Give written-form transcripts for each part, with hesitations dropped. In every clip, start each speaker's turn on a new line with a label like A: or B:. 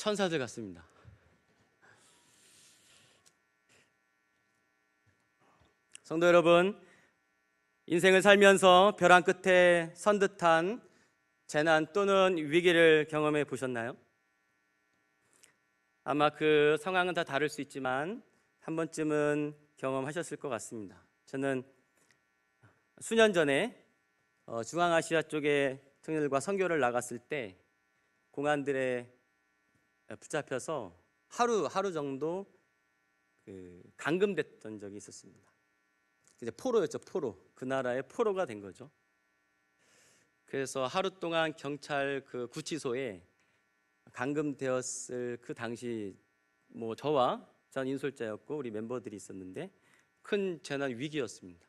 A: 천사들 같습니다. 성도 여러분, 인생을 살면서 벼랑 끝에 선 듯한 재난 또는 위기를 경험해 보셨나요? 아마 그 상황은 다 다를 수 있지만 한 번쯤은 경험하셨을 것 같습니다. 저는 수년 전에 중앙아시아 쪽에 청년들과 선교를 나갔을 때 공안들에 붙잡혀서 하루 정도 감금됐던 적이 있었습니다. 이제 포로였죠, 포로. 그 나라의 포로가 된 거죠. 그래서 하루 동안 경찰 그 구치소에 감금되었을 그 당시 저와 전 인솔자였고 우리 멤버들이 있었는데 큰 재난 위기였습니다.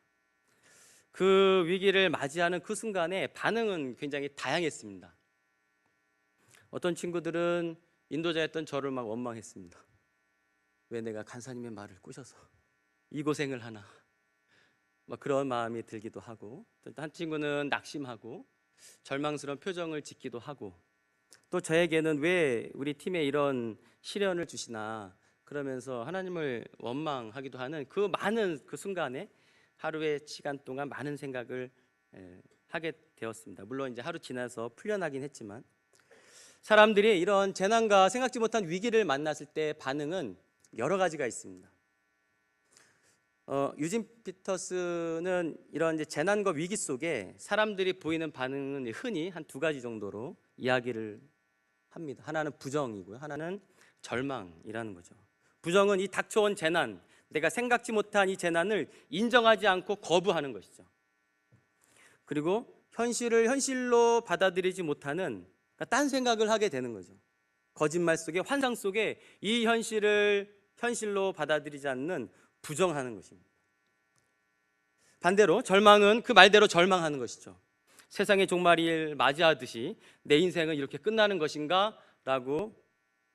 A: 그 위기를 맞이하는 그 순간에 반응은 굉장히 다양했습니다. 어떤 친구들은 인도자였던 저를 막 원망했습니다. 왜 내가 간사님의 말을 꼬셔서 이 고생을 하나, 막 그런 마음이 들기도 하고, 또 한 친구는 낙심하고 절망스러운 표정을 짓기도 하고, 또 저에게는 왜 우리 팀에 이런 시련을 주시나 그러면서 하나님을 원망하기도 하는 그 많은 그 순간에 하루의 시간 동안 많은 생각을 하게 되었습니다. 물론 이제 하루 지나서 풀려나긴 했지만 사람들이 이런 재난과 생각지 못한 위기를 만났을 때 반응은 여러 가지가 있습니다. 유진 피터스는 이런 이제 재난과 위기 속에 사람들이 보이는 반응은 흔히 한 두 가지 정도로 이야기를 합니다. 하나는 부정이고요, 하나는 절망이라는 거죠. 부정은 이 닥쳐온 재난, 내가 생각지 못한 이 재난을 인정하지 않고 거부하는 것이죠. 그리고 현실을 현실로 받아들이지 못하는, 그러니까 딴 생각을 하게 되는 거죠. 거짓말 속에, 환상 속에 이 현실을 현실로 받아들이지 않는 부정하는 것입니다. 반대로 절망은 그 말대로 절망하는 것이죠. 세상의 종말을 맞이하듯이 내 인생은 이렇게 끝나는 것인가? 라고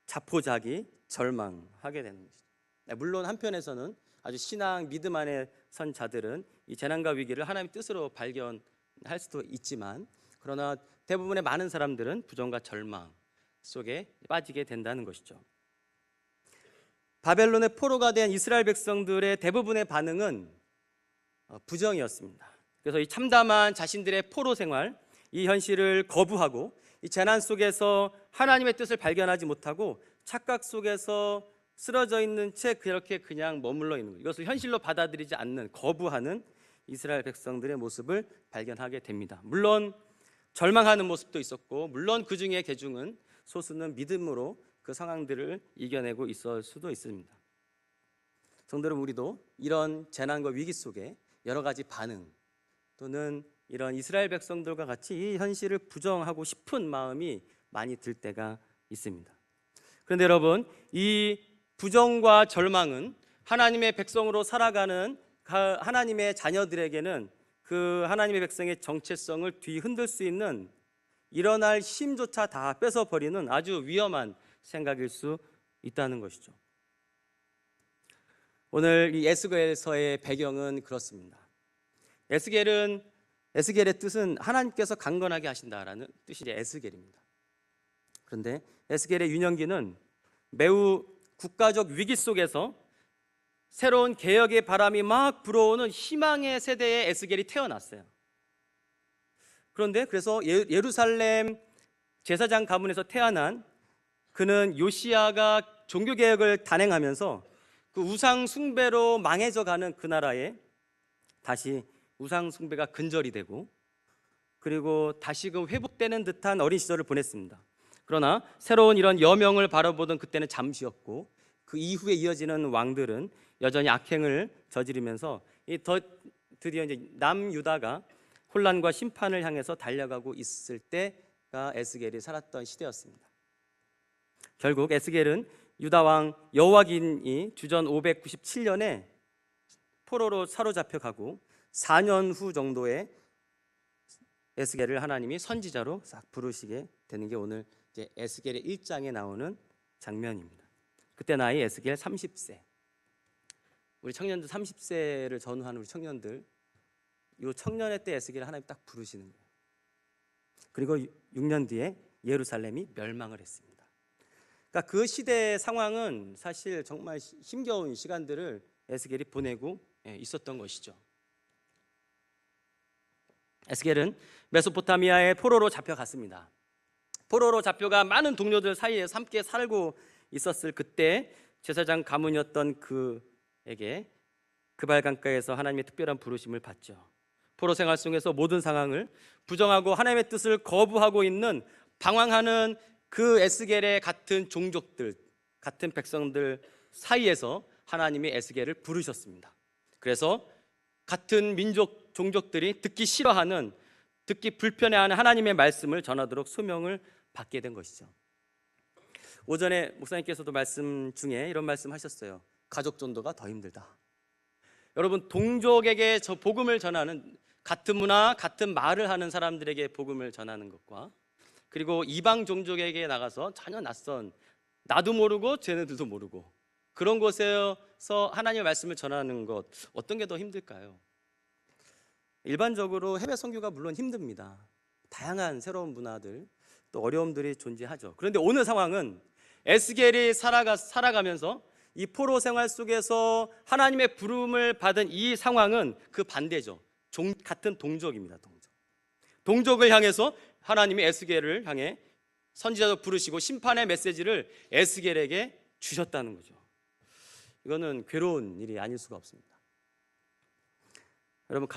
A: 자포자기 절망하게 되는 것이죠. 물론 한편에서는 아주 신앙, 믿음 안에 선 자들은 이 재난과 위기를 하나님의 뜻으로 발견할 수도 있지만, 그러나 대부분의 많은 사람들은 부정과 절망 속에 빠지게 된다는 것이죠. 바벨론의 포로가 된 이스라엘 백성들의 대부분의 반응은 부정이었습니다. 그래서 이 참담한 자신들의 포로 생활, 이 현실을 거부하고 이 재난 속에서 하나님의 뜻을 발견하지 못하고 착각 속에서 쓰러져 있는 채 그렇게 그냥 머물러 있는 거예요. 이것을 현실로 받아들이지 않는, 거부하는 이스라엘 백성들의 모습을 발견하게 됩니다. 물론 절망하는 모습도 있었고, 물론 그 중에 개중은 소수는 믿음으로 그 상황들을 이겨내고 있을 수도 있습니다. 성도 여러분, 우리도 이런 재난과 위기 속에 여러 가지 반응 또는 이런 이스라엘 백성들과 같이 이 현실을 부정하고 싶은 마음이 많이 들 때가 있습니다. 그런데 여러분, 이 부정과 절망은 하나님의 백성으로 살아가는 하나님의 자녀들에게는 그 하나님의 백성의 정체성을 뒤흔들 수 있는, 일어날 힘조차 다 뺏어버리는 아주 위험한 생각일 수 있다는 것이죠. 오늘 이 에스겔서의 배경은 그렇습니다. 에스겔의 뜻은 하나님께서 강건하게 하신다라는 뜻이 이제 에스겔입니다. 그런데 에스겔의 유년기는 매우 국가적 위기 속에서 새로운 개혁의 바람이 막 불어오는 희망의 세대에 에스겔이 태어났어요. 그런데 그래서 예루살렘 제사장 가문에서 태어난 그는 요시야가 종교개혁을 단행하면서 그 우상 숭배로 망해져가는 그 나라에 다시 우상 숭배가 근절이 되고, 그리고 다시금 회복되는 듯한 어린 시절을 보냈습니다. 그러나 새로운 이런 여명을 바라보던 그때는 잠시였고, 그 이후에 이어지는 왕들은 여전히 악행을 저지르면서 드디어 이제 남유다가 혼란과 심판을 향해서 달려가고 있을 때가 에스겔이 살았던 시대였습니다. 결국 에스겔은 유다 왕 여호와긴이 주전 597년에 포로로 사로잡혀 가고 4년 후 정도에 에스겔을 하나님이 선지자로 싹 부르시게 되는 게 오늘 이제 에스겔의 1장에 나오는 장면입니다. 그때 나이 에스겔 30세. 우리 청년들 30세를 전후하는 우리 청년들, 이 청년의 때 에스겔을 하나님 딱 부르시는 거예요. 그리고 6년 뒤에 예루살렘이 멸망을 했습니다. 그러니까 그 시대의 상황은 사실 정말 힘겨운 시간들을 에스겔이 보내고 있었던 것이죠. 에스겔은 메소포타미아의 포로로 잡혀갔습니다. 포로로 잡혀가 많은 동료들 사이에서 함께 살고 있었을 그때 제사장 가문이었던 그에게 그발 강가에서 하나님의 특별한 부르심을 받죠. 포로 생활 속에서 모든 상황을 부정하고 하나님의 뜻을 거부하고 있는 방황하는 그 에스겔의 같은 종족들, 같은 백성들 사이에서 하나님이 에스겔을 부르셨습니다. 그래서 같은 민족, 종족들이 듣기 싫어하는, 듣기 불편해하는 하나님의 말씀을 전하도록 소명을 받게 된 것이죠. 오전에 목사님께서도 말씀 중에 이런 말씀 하셨어요. 가족 전도가 더 힘들다. 여러분, 동족에게 저 복음을 전하는, 같은 문화, 같은 말을 하는 사람들에게 복음을 전하는 것과 그리고 이방 종족에게 나가서 전혀 낯선, 나도 모르고 쟤네들도 모르고 그런 곳에서 하나님의 말씀을 전하는 것, 어떤 게 더 힘들까요? 일반적으로 해외 선교가 물론 힘듭니다. 다양한 새로운 문화들, 또 어려움들이 존재하죠. 그런데 오늘 상황은 에스겔이 살아가면서 이 포로 생활 속에서 하나님의 부름을 받은 이 상황은 그 반대죠. 같은 동족입니다. 동족을 향해서 하나님이 에스겔을 향해 선지자도 부르시고 심판의 메시지를 에스겔에게 주셨다는 거죠. 이거는 괴로운 일이 아닐 수가 없습니다. 여러분,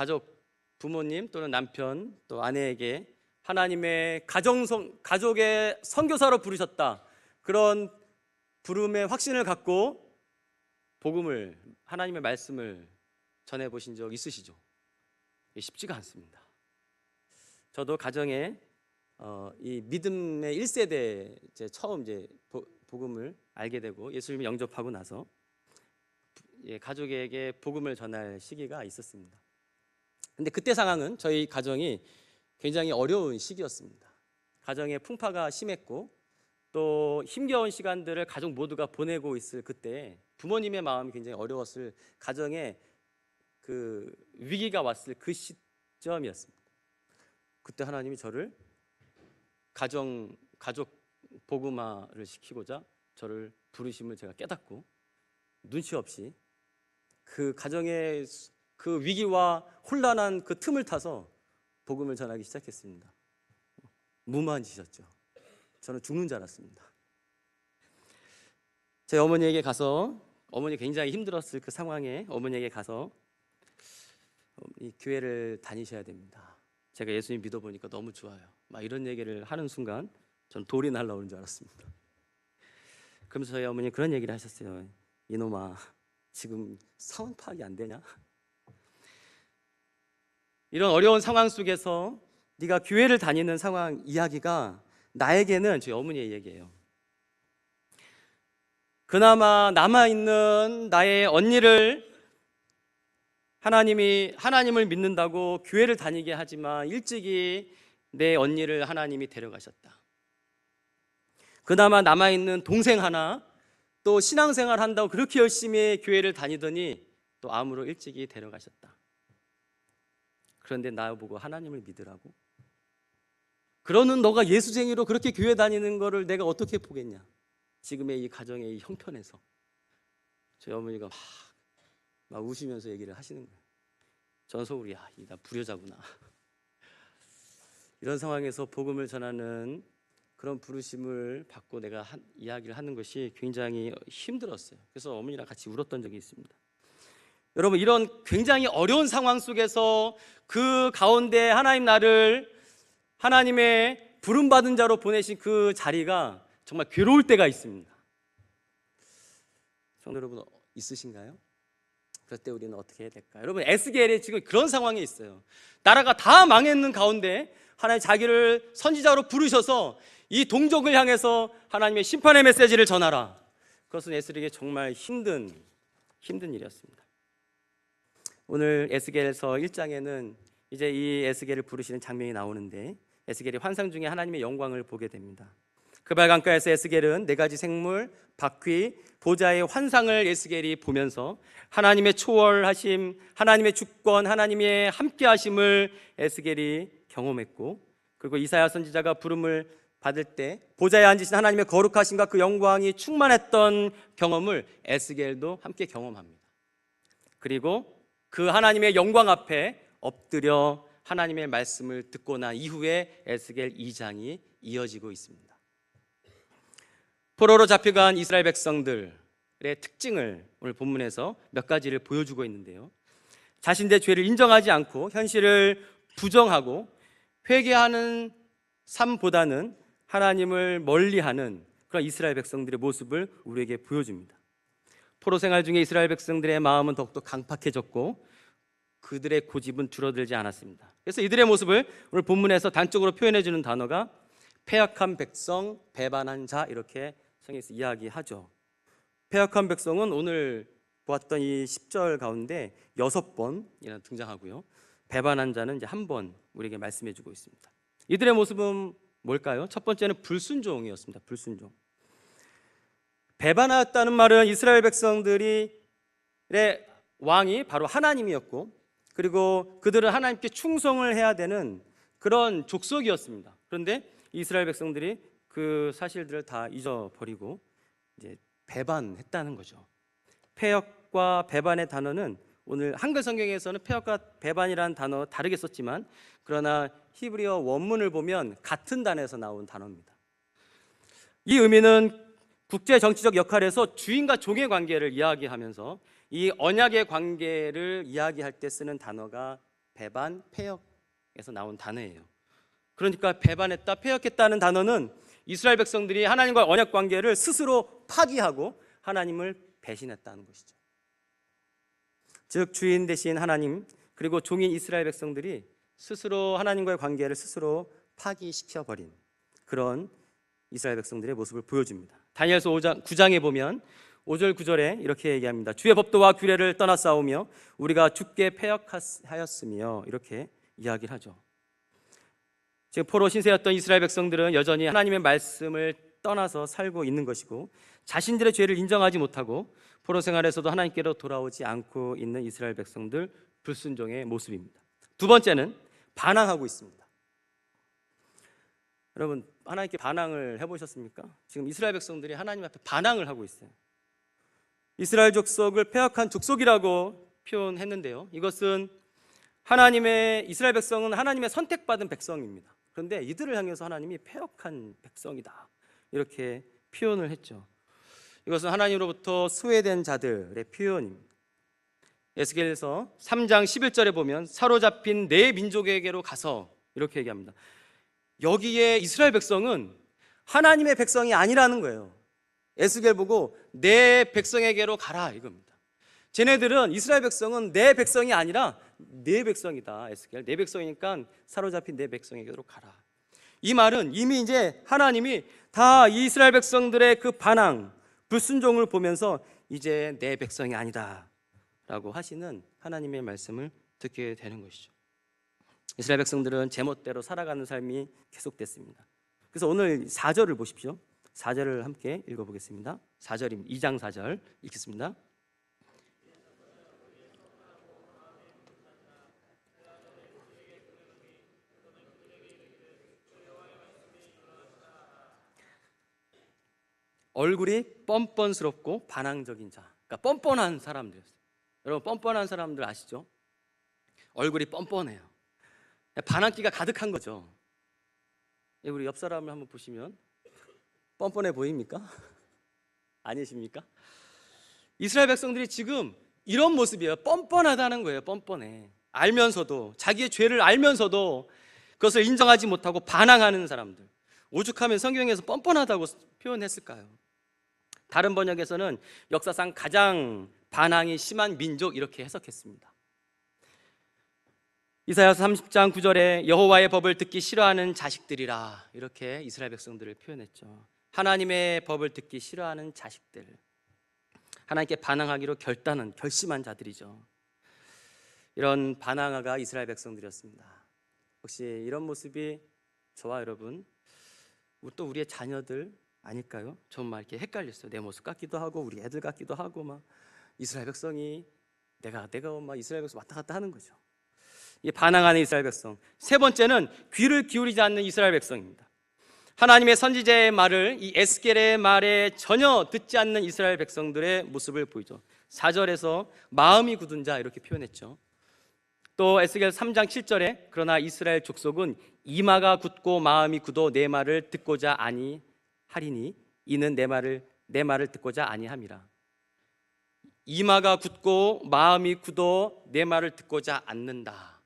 A: 부모님 또는 남편 또 아내에게 하나님의 가족의 선교사로 부르셨다, 그런 부름의 확신을 갖고 복음을, 하나님의 말씀을 전해보신 적 있으시죠? 쉽지가 않습니다. 저도 가정에 이 믿음의 1세대 처음 복음을 알게 되고 예수님을 영접하고 나서 가족에게 복음을 전할 시기가 있었습니다. 근데 그때 상황은 저희 가정이 굉장히 어려운 시기였습니다. 가정의 풍파가 심했고 또 힘겨운 시간들을 가족 모두가 보내고 있을 그때 부모님의 마음이 굉장히 어려웠을, 가정에 그 위기가 왔을 그 시점이었습니다. 그때 하나님이 저를 가족 복음화를 시키고자 저를 부르심을 제가 깨닫고 눈치 없이 그 가정의 그 위기와 혼란한 그 틈을 타서 복음을 전하기 시작했습니다. 무모한짓이었죠. 저는 죽는 줄 알았습니다. 제 어머니에게 가서, 어머니 굉장히 힘들었을 그 상황에 어머니에게 가서 이 교회를 다니셔야 됩니다. 제가 예수님 믿어보니까 너무 좋아요. 막 이런 얘기를 하는 순간 전 돌이 날라오는 줄 알았습니다. 그러면서 저희 어머니 그런 얘기를 하셨어요. 이놈아, 지금 상황 파악이 안 되냐? 이런 어려운 상황 속에서 네가 교회를 다니는 상황 이야기가 나에게는, 저희 어머니의 얘기예요, 그나마 남아있는 나의 언니를 하나님을 믿는다고 교회를 다니게 하지만 일찍이 내 언니를 하나님이 데려가셨다. 그나마 남아있는 동생 하나, 또 신앙생활 한다고 그렇게 열심히 교회를 다니더니 또 암으로 일찍이 데려가셨다. 그런데 나보고 하나님을 믿으라고? 그러는 너가 예수쟁이로 그렇게 교회 다니는 거를 내가 어떻게 보겠냐? 지금의 이 가정의 이 형편에서 저희 어머니가 막 우시면서 얘기를 하시는 거예요. 저는 속으로 나 불효자구나. 이런 상황에서 복음을 전하는 그런 부르심을 받고 내가 이야기를 하는 것이 굉장히 힘들었어요. 그래서 어머니랑 같이 울었던 적이 있습니다. 여러분, 이런 굉장히 어려운 상황 속에서 그 가운데 하나님의 부름받은 자로 보내신 그 자리가 정말 괴로울 때가 있습니다. 성도 여러분, 있으신가요? 그럴 때 우리는 어떻게 해야 될까요? 여러분, 에스겔이 지금 그런 상황에 있어요. 나라가 다 망했는 가운데 하나님 자기를 선지자로 부르셔서 이 동족을 향해서 하나님의 심판의 메시지를 전하라. 그것은 에스겔에게 정말 힘든 일이었습니다. 오늘 에스겔서 1장에는 이제 이 에스겔을 부르시는 장면이 나오는데, 에스겔이 환상 중에 하나님의 영광을 보게 됩니다. 그발 강가에서 에스겔은 4가지 생물, 바퀴, 보좌의 환상을 에스겔이 보면서 하나님의 초월하심, 하나님의 주권, 하나님의 함께하심을 에스겔이 경험했고, 그리고 이사야 선지자가 부름을 받을 때 보좌에 앉으신 하나님의 거룩하심과 그 영광이 충만했던 경험을 에스겔도 함께 경험합니다. 그리고 그 하나님의 영광 앞에 엎드려 하나님의 말씀을 듣고 난 이후에 에스겔 2장이 이어지고 있습니다. 포로로 잡혀간 이스라엘 백성들의 특징을 오늘 본문에서 몇 가지를 보여주고 있는데요, 자신들의 죄를 인정하지 않고 현실을 부정하고 회개하는 삶보다는 하나님을 멀리하는 그런 이스라엘 백성들의 모습을 우리에게 보여줍니다. 포로 생활 중에 이스라엘 백성들의 마음은 더욱더 강팍해졌고 그들의 고집은 줄어들지 않았습니다. 그래서 이들의 모습을 오늘 본문에서 단적으로 표현해 주는 단어가 패역한 백성, 배반한 자, 이렇게 성경에서 이야기하죠. 패역한 백성은 오늘 보았던 이 10절 가운데 6번이나 등장하고요, 배반한 자는 이제 한 번 우리에게 말씀해 주고 있습니다. 이들의 모습은 뭘까요? 첫 번째는 불순종이었습니다. 불순종. 배반하였다는 말은 이스라엘 백성들의 왕이 바로 하나님이었고, 그리고 그들은 하나님께 충성을 해야 되는 그런 족속이었습니다. 그런데 이스라엘 백성들이 그 사실들을 다 잊어버리고 이제 배반했다는 거죠. 패역과 배반의 단어는 오늘 한글 성경에서는 패역과 배반이라는 단어 다르게 썼지만, 그러나 히브리어 원문을 보면 같은 단어에서 나온 단어입니다. 이 의미는 국제 정치적 역할에서 주인과 종의 관계를 이야기하면서 이 언약의 관계를 이야기할 때 쓰는 단어가 배반, 패역에서 나온 단어예요. 그러니까 배반했다, 패역했다는 단어는 이스라엘 백성들이 하나님과의 언약 관계를 스스로 파기하고 하나님을 배신했다는 것이죠. 즉 주인 대신 하나님, 그리고 종인 이스라엘 백성들이 스스로 하나님과의 관계를 스스로 파기시켜버린 그런 이스라엘 백성들의 모습을 보여줍니다. 다니엘서 9장에 보면 5절 9절에 이렇게 얘기합니다. 주의 법도와 규례를 떠나 싸우며 우리가 주께 패역하였으며, 이렇게 이야기를 하죠. 지금 포로 신세였던 이스라엘 백성들은 여전히 하나님의 말씀을 떠나서 살고 있는 것이고, 자신들의 죄를 인정하지 못하고 포로 생활에서도 하나님께로 돌아오지 않고 있는 이스라엘 백성들, 불순종의 모습입니다. 두 번째는 반항하고 있습니다. 여러분, 하나님께 반항을 해보셨습니까? 지금 이스라엘 백성들이 하나님 앞에 반항을 하고 있어요. 이스라엘 족속을 패역한 족속이라고 표현했는데요, 이것은 이스라엘 백성은 하나님의 선택받은 백성입니다. 그런데 이들을 향해서 하나님이 패역한 백성이다, 이렇게 표현을 했죠. 이것은 하나님으로부터 소외된 자들의 표현입니다. 에스겔에서 3장 11절에 보면 사로잡힌 내 민족에게로 가서 이렇게 얘기합니다. 여기에 이스라엘 백성은 하나님의 백성이 아니라는 거예요. 에스겔 보고 내 백성에게로 가라, 이겁니다. 쟤네들은, 이스라엘 백성은 내 백성이 아니라 내 백성이다. 에스겔, 내 백성이니까 사로잡힌 내 백성에게로 가라. 이 말은 이미 이제 하나님이 다 이스라엘 백성들의 그 반항, 불순종을 보면서 이제 내 백성이 아니다 라고 하시는 하나님의 말씀을 듣게 되는 것이죠. 이스라엘 백성들은 제멋대로 살아가는 삶이 계속됐습니다. 그래서 오늘 4절을 보십시오. 4절을 함께 읽어보겠습니다. 4절입니다. 2장 4절 읽겠습니다. 얼굴이 뻔뻔스럽고 반항적인 자, 그러니까 뻔뻔한 사람들이었어요. 여러분, 뻔뻔한 사람들 아시죠? 얼굴이 뻔뻔해요. 반항기가 가득한 거죠. 우리 옆 사람을 한번 보시면 뻔뻔해 보입니까? 아니십니까? 이스라엘 백성들이 지금 이런 모습이에요. 뻔뻔하다는 거예요. 뻔뻔해. 알면서도, 자기의 죄를 알면서도 그것을 인정하지 못하고 반항하는 사람들. 오죽하면 성경에서 뻔뻔하다고 표현했을까요? 다른 번역에서는 역사상 가장 반항이 심한 민족, 이렇게 해석했습니다. 이사야서 30장 9절에 여호와의 법을 듣기 싫어하는 자식들이라, 이렇게 이스라엘 백성들을 표현했죠. 하나님의 법을 듣기 싫어하는 자식들, 하나님께 반항하기로 결심한 자들이죠. 이런 반항아가 이스라엘 백성들이었습니다. 혹시 이런 모습이 저와 여러분, 또 우리의 자녀들 아닐까요? 정말 이렇게 헷갈렸어요. 내 모습 같기도 하고 우리 애들 같기도 하고, 막 이스라엘 백성이 내가 막 이스라엘 백성 왔다 갔다 하는 거죠. 이 반항하는 이스라엘 백성. 세 번째는 귀를 기울이지 않는 이스라엘 백성입니다. 하나님의 선지자의 말을 이 에스겔의 말에 전혀 듣지 않는 이스라엘 백성들의 모습을 보이죠. 4절에서 마음이 굳은 자 이렇게 표현했죠. 또 에스겔 3장 7절에 그러나 이스라엘 족속은 이마가 굳고 마음이 굳어 내 말을 듣고자 아니하리니 이는 내 말을 듣고자 아니함이라. 이마가 굳고 마음이 굳어 내 말을 듣고자 않는다.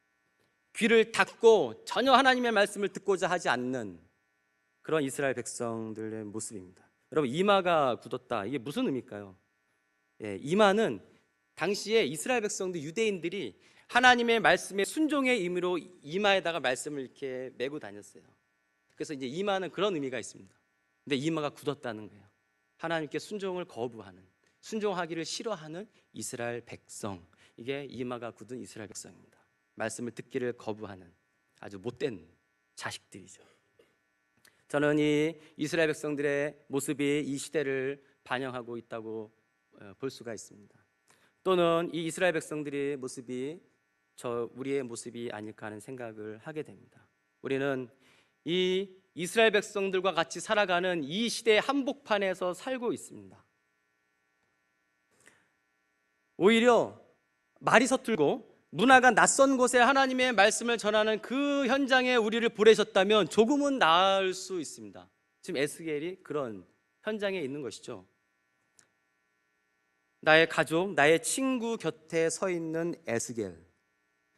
A: 귀를 닫고 전혀 하나님의 말씀을 듣고자 하지 않는 그런 이스라엘 백성들의 모습입니다. 여러분, 이마가 굳었다, 이게 무슨 의미일까요? 이마는 당시에 이스라엘 백성들, 유대인들이 하나님의 말씀에 순종의 의미로 이마에다가 말씀을 이렇게 메고 다녔어요. 그래서 이제 이마는 그런 의미가 있습니다. 근데 이마가 굳었다는 거예요. 하나님께 순종을 거부하는, 순종하기를 싫어하는 이스라엘 백성, 이게 이마가 굳은 이스라엘 백성입니다. 말씀을 듣기를 거부하는 아주 못된 자식들이죠. 저는 이 이스라엘 백성들의 모습이 이 시대를 반영하고 있다고 볼 수가 있습니다. 또는 이 이스라엘 백성들의 모습이 우리의 모습이 아닐까 하는 생각을 하게 됩니다. 우리는 이 이스라엘 백성들과 같이 살아가는 이 시대의 한복판에서 살고 있습니다. 오히려 말이 서툴고 문화가 낯선 곳에 하나님의 말씀을 전하는 그 현장에 우리를 보내셨다면 조금은 나을 수 있습니다. 지금 에스겔이 그런 현장에 있는 것이죠. 나의 가족, 나의 친구 곁에 서 있는 에스겔.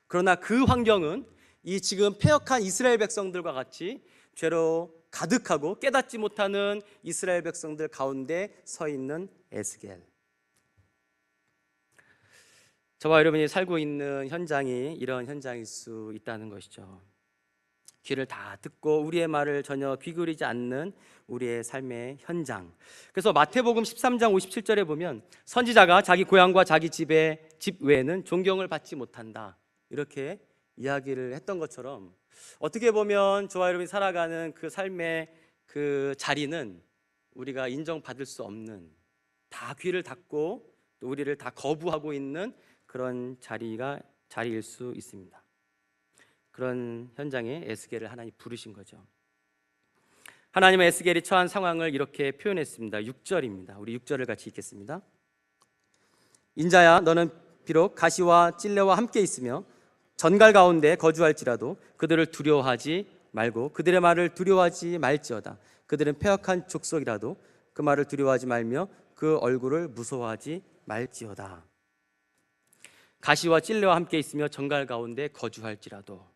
A: 그러나 그 환경은 이 지금 패역한 이스라엘 백성들과 같이 죄로 가득하고 깨닫지 못하는 이스라엘 백성들 가운데 서 있는 에스겔. 저와 여러분이 살고 있는 현장이 이런 현장일 수 있다는 것이죠. 귀를 다 듣고 우리의 말을 전혀 귀 기울이지 않는 우리의 삶의 현장. 그래서 마태복음 13장 57절에 보면 선지자가 자기 고향과 자기 집 외에는 존경을 받지 못한다, 이렇게 이야기를 했던 것처럼, 어떻게 보면 저와 여러분이 살아가는 그 삶의 그 자리는 우리가 인정받을 수 없는, 다 귀를 닫고 또 우리를 다 거부하고 있는 그런 자리일 수 있습니다. 그런 현장에 에스겔을 하나님이 부르신 거죠. 하나님은 에스겔이 처한 상황을 이렇게 표현했습니다. 6절입니다. 우리 6절을 같이 읽겠습니다. 인자야, 너는 비록 가시와 찔레와 함께 있으며 전갈 가운데 거주할지라도 그들을 두려워하지 말고 그들의 말을 두려워하지 말지어다. 그들은 패역한 족속이라도 그 말을 두려워하지 말며 그 얼굴을 무서워하지 말지어다. 가시와 찔레와 함께 있으며 전갈 가운데 거주할지라도.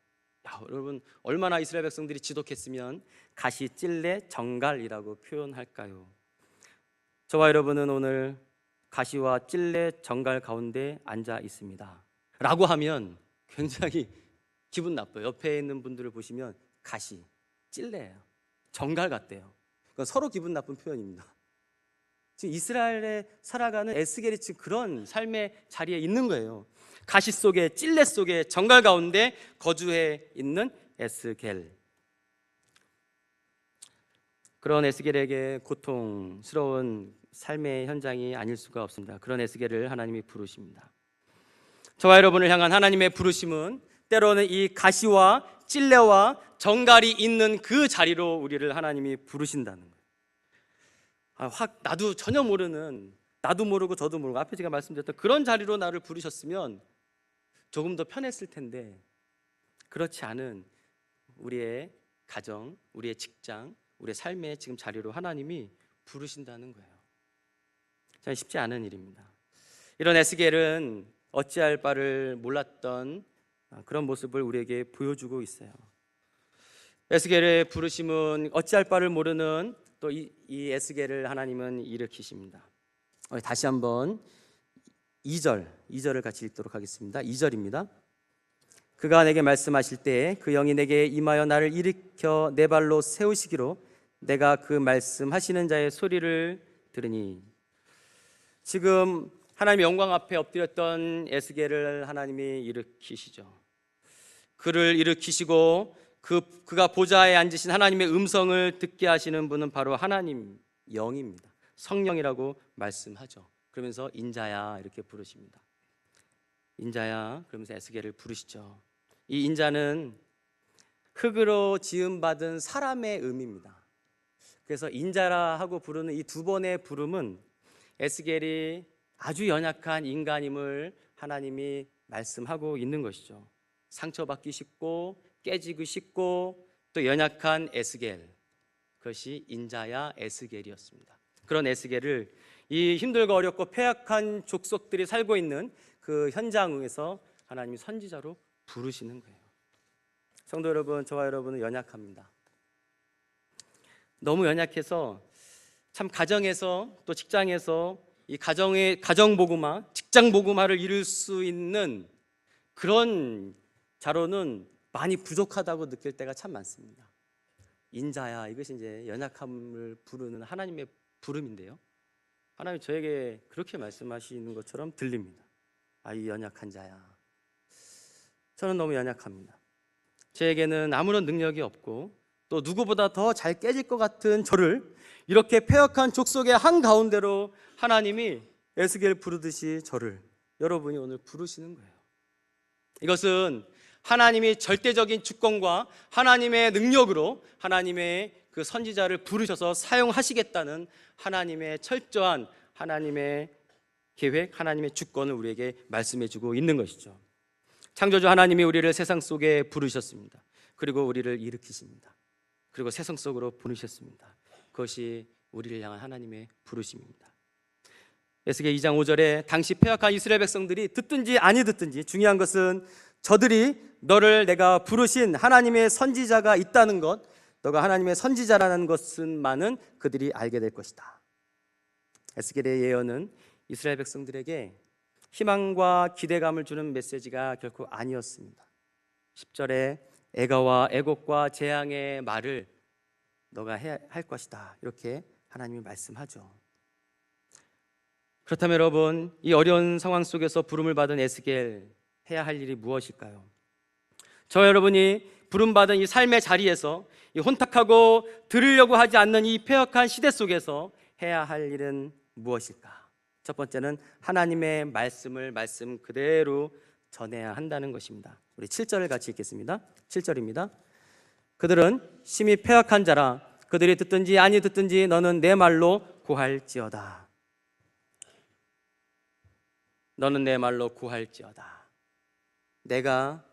A: 여러분, 얼마나 이스라엘 백성들이 지독했으면 가시, 찔레, 정갈이라고 표현할까요? 저와 여러분은 오늘 가시와 찔레, 정갈 가운데 앉아 있습니다 라고 하면 굉장히 기분 나빠요. 옆에 있는 분들을 보시면 가시, 찔레예요, 정갈 같대요. 그건 서로 기분 나쁜 표현입니다. 지금 이스라엘에 살아가는 에스겔이 지금 그런 삶의 자리에 있는 거예요. 가시 속에, 찔레 속에, 정갈 가운데 거주해 있는 에스겔. 그런 에스겔에게 고통스러운 삶의 현장이 아닐 수가 없습니다. 그런 에스겔을 하나님이 부르십니다. 저와 여러분을 향한 하나님의 부르심은 때로는 이 가시와 찔레와 정갈이 있는 그 자리로 우리를 하나님이 부르신다는 거예요. 나도 전혀 모르는, 나도 모르고 저도 모르고 앞에 제가 말씀드렸던 그런 자리로 나를 부르셨으면 조금 더 편했을 텐데, 그렇지 않은 우리의 가정, 우리의 직장, 우리의 삶의 지금 자리로 하나님이 부르신다는 거예요. 참 쉽지 않은 일입니다. 이런 에스겔은 어찌할 바를 몰랐던 그런 모습을 우리에게 보여주고 있어요. 에스겔의 부르심은 어찌할 바를 모르는 또 이 에스겔을 하나님은 일으키십니다. 다시 한번 2절을 같이 읽도록 하겠습니다. 2절입니다. 그가 내게 말씀하실 때에 그 영이 내게 임하여 나를 일으켜 내 발로 세우시기로 내가 그 말씀하시는 자의 소리를 들으니. 지금 하나님의 영광 앞에 엎드렸던 에스겔을 하나님이 일으키시죠. 그를 일으키시고 그가 보좌에 앉으신 하나님의 음성을 듣게 하시는 분은 바로 하나님 영입니다. 성령이라고 말씀하죠. 그러면서 인자야 이렇게 부르십니다. 인자야 그러면서 에스겔을 부르시죠. 이 인자는 흙으로 지음받은 사람의 의미입니다. 그래서 인자라 하고 부르는 이 두 번의 부름은 에스겔이 아주 연약한 인간임을 하나님이 말씀하고 있는 것이죠. 상처받기 쉽고 깨지기 쉽고 또 연약한 에스겔, 그것이 인자야 에스겔이었습니다. 그런 에스겔을 이 힘들고 어렵고 패약한 족속들이 살고 있는 그 현장에서 하나님이 선지자로 부르시는 거예요. 성도 여러분, 저와 여러분은 연약합니다. 너무 연약해서 참 가정에서 또 직장에서 이 가정 복음화, 직장 복음화를 이룰 수 있는 그런 자로는 많이 부족하다고 느낄 때가 참 많습니다. 인자야, 이것이 이제 연약함을 부르는 하나님의 부름인데요. 하나님 저에게 그렇게 말씀하시는 것처럼 들립니다. 이 연약한 자야. 저는 너무 연약합니다. 저에게는 아무런 능력이 없고 또 누구보다 더 잘 깨질 것 같은 저를 이렇게 패역한 족속의 한가운데로 하나님이 에스겔 부르듯이 저를, 여러분이 오늘 부르시는 거예요. 이것은 하나님이 절대적인 주권과 하나님의 능력으로 하나님의 그 선지자를 부르셔서 사용하시겠다는 하나님의 철저한 하나님의 계획, 하나님의 주권을 우리에게 말씀해 주고 있는 것이죠. 창조주 하나님이 우리를 세상 속에 부르셨습니다. 그리고 우리를 일으키십니다. 그리고 세상 속으로 보내셨습니다. 그것이 우리를 향한 하나님의 부르심입니다. 에스겔 2장 5절에 당시 패역한 이스라엘 백성들이 듣든지 아니 듣든지 중요한 것은 저들이 너를 내가 부르신 하나님의 선지자가 있다는 것, 너가 하나님의 선지자라는 것만은 그들이 알게 될 것이다. 에스겔의 예언은 이스라엘 백성들에게 희망과 기대감을 주는 메시지가 결코 아니었습니다. 10절에 애가와 애곡과 재앙의 말을 너가 해야 할 것이다, 이렇게 하나님이 말씀하죠. 그렇다면 여러분, 이 어려운 상황 속에서 부름을 받은 에스겔, 해야 할 일이 무엇일까요? 저 여러분이 부름받은 이 삶의 자리에서 이 혼탁하고 들으려고 하지 않는 이 패역한 시대 속에서 해야 할 일은 무엇일까? 첫 번째는 하나님의 말씀을 말씀 그대로 전해야 한다는 것입니다. 우리 7절을 같이 읽겠습니다. 7절입니다. 그들은 심히 패역한 자라. 그들이 듣든지 아니 듣든지 너는 내 말로 구할지어다. 너는 내 말로 구할지어다. 내가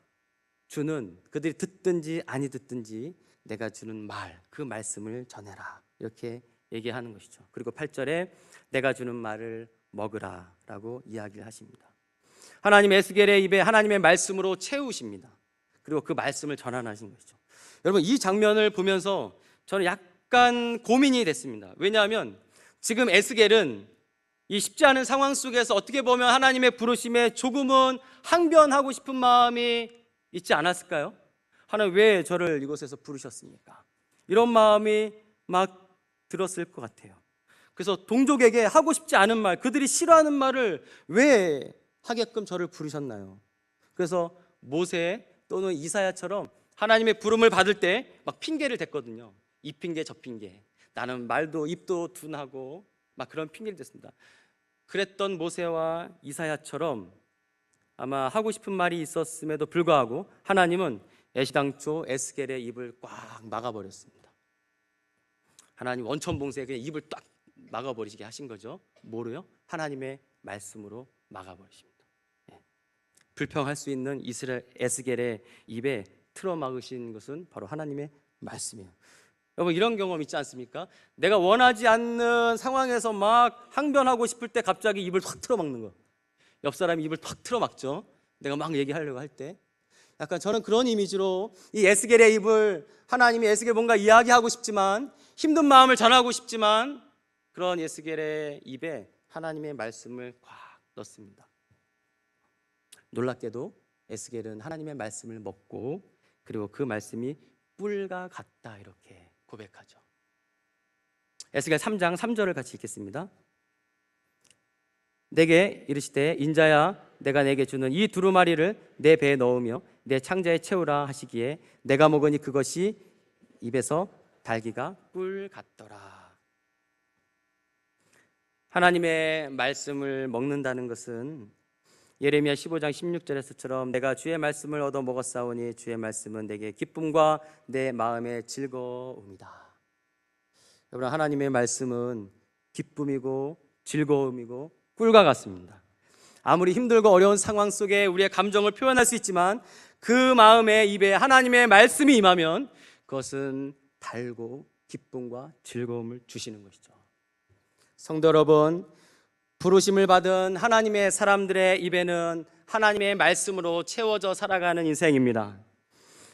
A: 주는, 그들이 듣든지 아니 듣든지 내가 주는 말, 그 말씀을 전해라, 이렇게 얘기하는 것이죠. 그리고 8절에 내가 주는 말을 먹으라 라고 이야기를 하십니다. 하나님 에스겔의 입에 하나님의 말씀으로 채우십니다. 그리고 그 말씀을 전환하신 것이죠. 여러분, 이 장면을 보면서 저는 약간 고민이 됐습니다. 왜냐하면 지금 에스겔은 이 쉽지 않은 상황 속에서 어떻게 보면 하나님의 부르심에 조금은 항변하고 싶은 마음이 있지 않았을까요? 하나님, 왜 저를 이곳에서 부르셨습니까? 이런 마음이 막 들었을 것 같아요. 그래서 동족에게 하고 싶지 않은 말, 그들이 싫어하는 말을 왜 하게끔 저를 부르셨나요? 그래서 모세 또는 이사야처럼 하나님의 부름을 받을 때 막 핑계를 댔거든요. 이 핑계 저 핑계, 나는 말도 입도 둔하고 막 그런 핑계를 댔습니다. 그랬던 모세와 이사야처럼 아마 하고 싶은 말이 있었음에도 불구하고 하나님은 애시당초 에스겔의 입을 꽉 막아버렸습니다. 하나님 원천봉쇄에 그냥 입을 딱 막아버리게 하신 거죠. 뭐로요? 하나님의 말씀으로 막아버리십니다. 불평할 수 있는 이스라엘 에스겔의 입에 틀어막으신 것은 바로 하나님의 말씀이에요. 여러분, 이런 경험 있지 않습니까? 내가 원하지 않는 상황에서 막 항변하고 싶을 때 갑자기 입을 확 틀어막는 거. 옆 사람이 입을 탁 틀어막죠. 내가 막 얘기하려고 할 때. 약간 저는 그런 이미지로 이 에스겔의 입을, 하나님이 에스겔 뭔가 이야기하고 싶지만, 힘든 마음을 전하고 싶지만, 그런 에스겔의 입에 하나님의 말씀을 꽉 넣습니다. 놀랍게도 에스겔은 하나님의 말씀을 먹고, 그리고 그 말씀이 뿔과 같다, 이렇게 고백하죠. 에스겔 3장 3절을 같이 읽겠습니다. 내게 이르시되 인자야, 내가 내게 주는 이 두루마리를 내 배에 넣으며 내 창자에 채우라 하시기에 내가 먹으니 그것이 입에서 달기가 뿔 같더라. 하나님의 말씀을 먹는다는 것은 예레미야 15장 16절에서처럼 내가 주의 말씀을 얻어 먹었사오니 주의 말씀은 내게 기쁨과 내 마음의 즐거움이다. 여러분, 하나님의 말씀은 기쁨이고 즐거움이고 꿀과 같습니다. 아무리 힘들고 어려운 상황 속에 우리의 감정을 표현할 수 있지만 그 마음의 입에 하나님의 말씀이 임하면 그것은 달고 기쁨과 즐거움을 주시는 것이죠. 성도 여러분, 부르심을 받은 하나님의 사람들의 입에는 하나님의 말씀으로 채워져 살아가는 인생입니다.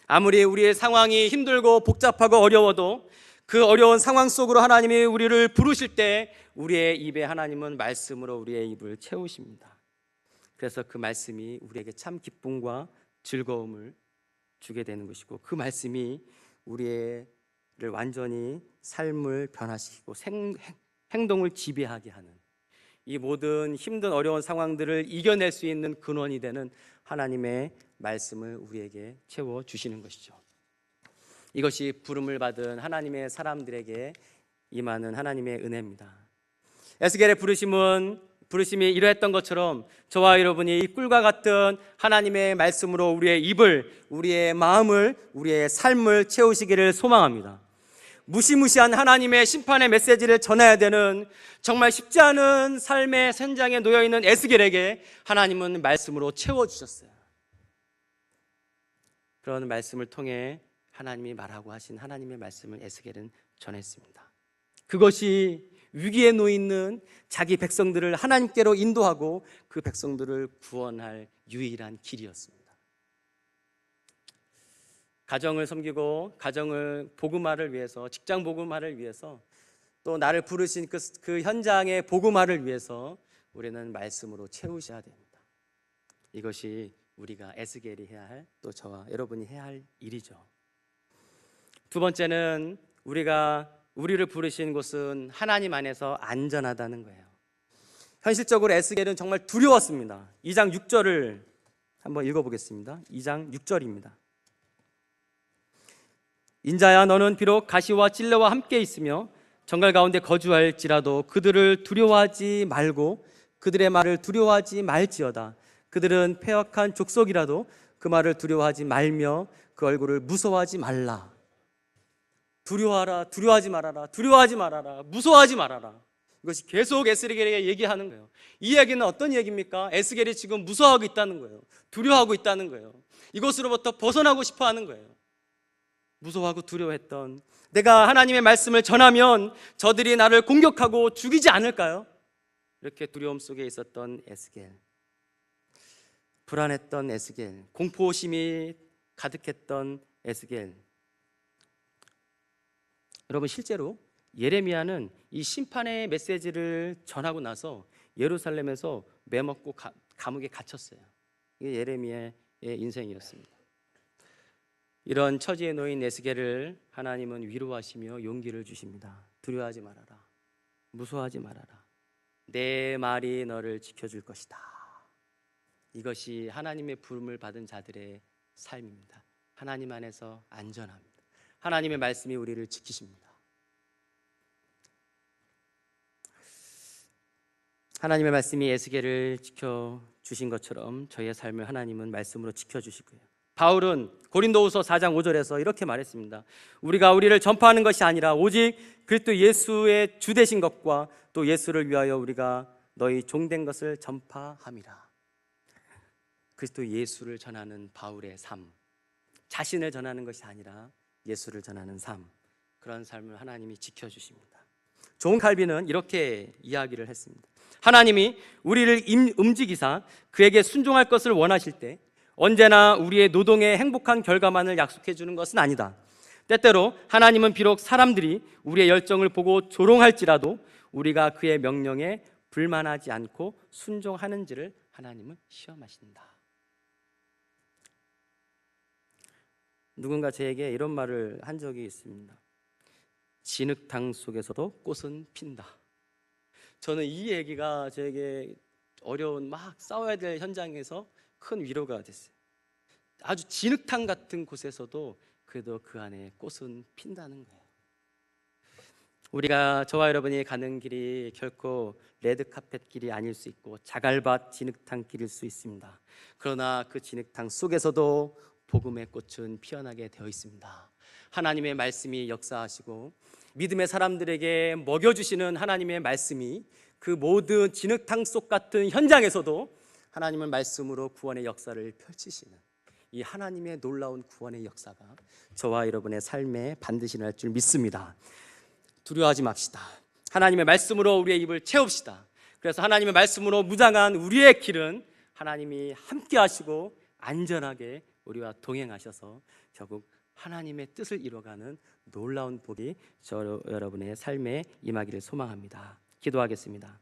A: 아무리 우리의 상황이 힘들고 복잡하고 어려워도 그 어려운 상황 속으로 하나님이 우리를 부르실 때 우리의 입에 하나님은 말씀으로 우리의 입을 채우십니다. 그래서 그 말씀이 우리에게 참 기쁨과 즐거움을 주게 되는 것이고, 그 말씀이 우리를 완전히 삶을 변화시키고 행동을 지배하게 하는, 이 모든 힘든 어려운 상황들을 이겨낼 수 있는 근원이 되는 하나님의 말씀을 우리에게 채워주시는 것이죠. 이것이 부름을 받은 하나님의 사람들에게 임하는 하나님의 은혜입니다. 에스겔의 부르심이 이러했던 것처럼 저와 여러분이 이 꿀과 같은 하나님의 말씀으로 우리의 입을, 우리의 마음을, 우리의 삶을 채우시기를 소망합니다. 무시무시한 하나님의 심판의 메시지를 전해야 되는 정말 쉽지 않은 삶의 현장에 놓여있는 에스겔에게 하나님은 말씀으로 채워주셨어요. 그런 말씀을 통해 하나님이 말하고 하신 하나님의 말씀을 에스겔은 전했습니다. 그것이 위기에 놓이는 자기 백성들을 하나님께로 인도하고 그 백성들을 구원할 유일한 길이었습니다. 가정을 섬기고 가정을 복음화를 위해서, 직장 복음화를 위해서, 또 나를 부르신 그 현장의 복음화를 위해서 우리는 말씀으로 채우셔야 됩니다. 이것이 우리가 에스겔이 해야 할, 또 저와 여러분이 해야 할 일이죠. 두 번째는 우리를 부르신 곳은 하나님 안에서 안전하다는 거예요. 현실적으로 에스겔은 정말 두려웠습니다. 2장 6절을 한번 읽어보겠습니다. 2장 6절입니다. 인자야, 너는 비록 가시와 찔레와 함께 있으며 정갈 가운데 거주할지라도 그들을 두려워하지 말고 그들의 말을 두려워하지 말지어다. 그들은 패역한 족속이라도 그 말을 두려워하지 말며 그 얼굴을 무서워하지 말라. 두려워하라, 두려워하지 말아라, 두려워하지 말아라, 무서워하지 말아라. 이것이 계속 에스겔에게 얘기하는 거예요. 이 이야기는 어떤 얘기입니까? 에스겔이 지금 무서워하고 있다는 거예요. 두려워하고 있다는 거예요. 이것으로부터 벗어나고 싶어 하는 거예요. 무서워하고 두려워했던, 내가 하나님의 말씀을 전하면 저들이 나를 공격하고 죽이지 않을까요? 이렇게 두려움 속에 있었던 에스겔, 불안했던 에스겔, 공포심이 가득했던 에스겔. 여러분, 실제로 예레미야는 이 심판의 메시지를 전하고 나서 예루살렘에서 매먹고 감옥에 갇혔어요. 이게 예레미야의 인생이었습니다. 이런 처지에 놓인 에스겔을 하나님은 위로하시며 용기를 주십니다. 두려워하지 말아라, 무서워하지 말아라, 내 말이 너를 지켜줄 것이다. 이것이 하나님의 부름을 받은 자들의 삶입니다. 하나님 안에서 안전합니다. 하나님의 말씀이 우리를 지키십니다. 하나님의 말씀이 에스겔을 지켜주신 것처럼 저희의 삶을 하나님은 말씀으로 지켜주실 거예요. 바울은 고린도후서 4장 5절에서 이렇게 말했습니다. 우리가 우리를 전파하는 것이 아니라 오직 그리스도 예수의 주 되신 것과 또 예수를 위하여 우리가 너희 종된 것을 전파함이라. 그리스도 예수를 전하는 바울의 삶, 자신을 전하는 것이 아니라 예수를 전하는 삶, 그런 삶을 하나님이 지켜주십니다. 존 칼빈은 이렇게 이야기를 했습니다. 하나님이 우리를 움직이사 그에게 순종할 것을 원하실 때 언제나 우리의 노동의 행복한 결과만을 약속해 주는 것은 아니다. 때때로 하나님은 비록 사람들이 우리의 열정을 보고 조롱할지라도 우리가 그의 명령에 불만하지 않고 순종하는지를 하나님은 시험하신다. 누군가 저에게 이런 말을 한 적이 있습니다. 진흙탕 속에서도 꽃은 핀다. 저는 이 얘기가 저에게 어려운 막 싸워야 될 현장에서 큰 위로가 됐어요. 아주 진흙탕 같은 곳에서도 그래도 그 안에 꽃은 핀다는 거예요. 우리가, 저와 여러분이 가는 길이 결코 레드카펫 길이 아닐 수 있고 자갈밭 진흙탕 길일 수 있습니다. 그러나 그 진흙탕 속에서도 복음의 꽃은 피어나게 되어 있습니다. 하나님의 말씀이 역사하시고 믿음의 사람들에게 먹여주시는 하나님의 말씀이 그 모든 진흙탕 속 같은 현장에서도 하나님의 말씀으로 구원의 역사를 펼치시는 이 하나님의 놀라운 구원의 역사가 저와 여러분의 삶에 반드시 날 줄 믿습니다. 두려워하지 맙시다. 하나님의 말씀으로 우리의 입을 채웁시다. 그래서 하나님의 말씀으로 무장한 우리의 길은 하나님이 함께 하시고 안전하게 우리와 동행하셔서 결국 하나님의 뜻을 이뤄가는 놀라운 복이 저 여러분의 삶에 임하기를 소망합니다. 기도하겠습니다.